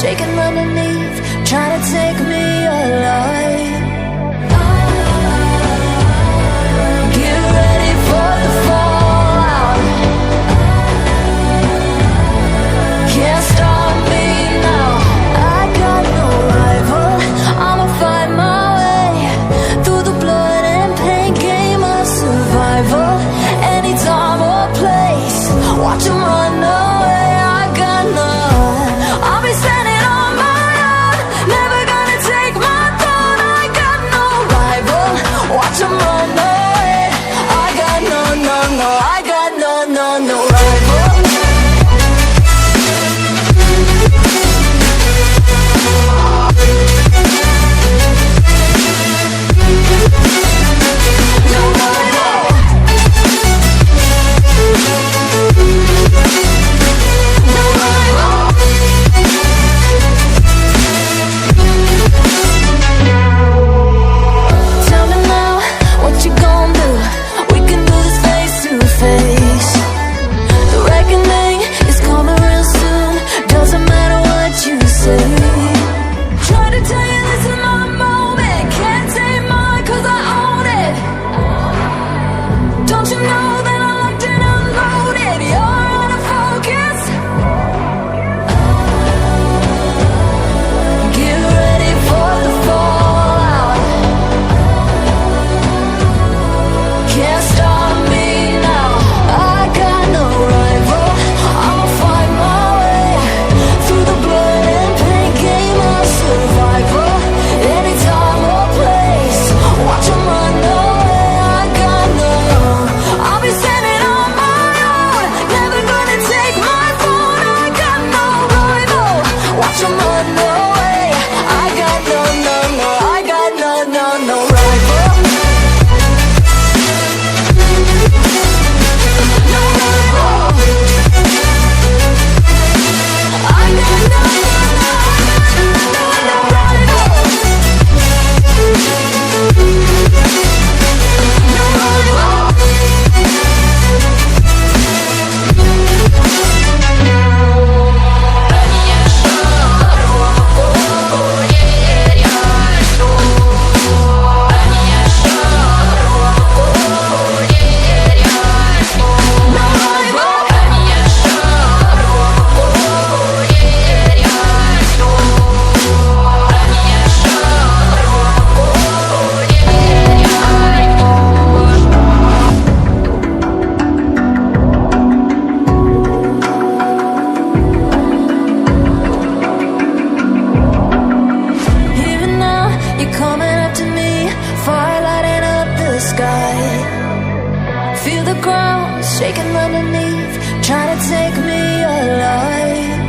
shaking underneath, trying to take me alive. Get ready for the fallout. Can't stop me now. I got no rival. I'ma fight my way through the blood and pain game of survival. Any time or place, watch 'em run away. I got none. I'll be standing on my own, never gonna take my throne. I got no rival. Watch 'em run away. I got no, no, no. I got no, no, no rival. Tell me now, what you gon' do? We can do this face to face. The reckoning is coming real soon. Doesn't matter what you say. Try to tell you this is my moment. Can't take mine 'cause I own it. Don't you know that I locked and unloaded? You're out of focus. Get ready for the fallout. Can't stop me now. I got no rival. I'ma fight my way through the blood and pain game of survival. Any time or place, watch 'em run away. I got no. I'll be standing on my own, never gonna take my phone. I got no rival. Watch 'em run away. I got no, no, no. I got no, no, no rival. No rival. I got no, no, no, no rival. No rival. Even now, you're coming up to me, fire lighting up the sky. Feel the ground shaking underneath, trying to take me alive.